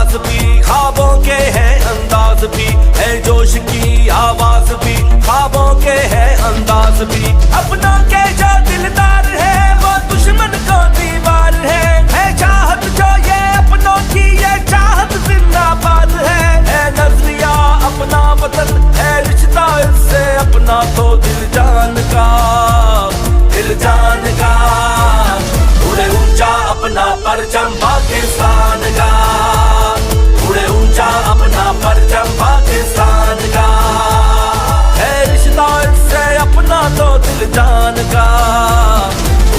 आवाज भी, ख्वाबों के है अंदाज भी, है जोश की आवाज भी, ख्वाबों के है अंदाज भी। अपनों के जो दिलदार है वो दुश्मन को दीवार है चाहत जो ये अपनों की, ये चाहत जिंदाबाद है नजरिया अपना वतन, है रिश्ता इससे अपना तो दिल जान का, दिल जान का। उड़े ऊंचा अपना परचम पाकिस्तान का, उड़े ऊंचा अपना परचम पाकिस्तान का, है रिश्ता इससे अपना तो दिल जान का।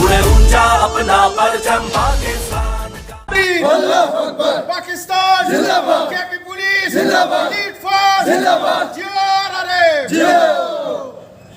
उड़े ऊंचा अपना परचम पाकिस्तान का। अल्लाहू अकबर। पाकिस्तान जिंदाबाद। केपी पुलिस जिंदाबाद। लीड फॉर जिंदाबाद। जीआरआरएफ। जियो।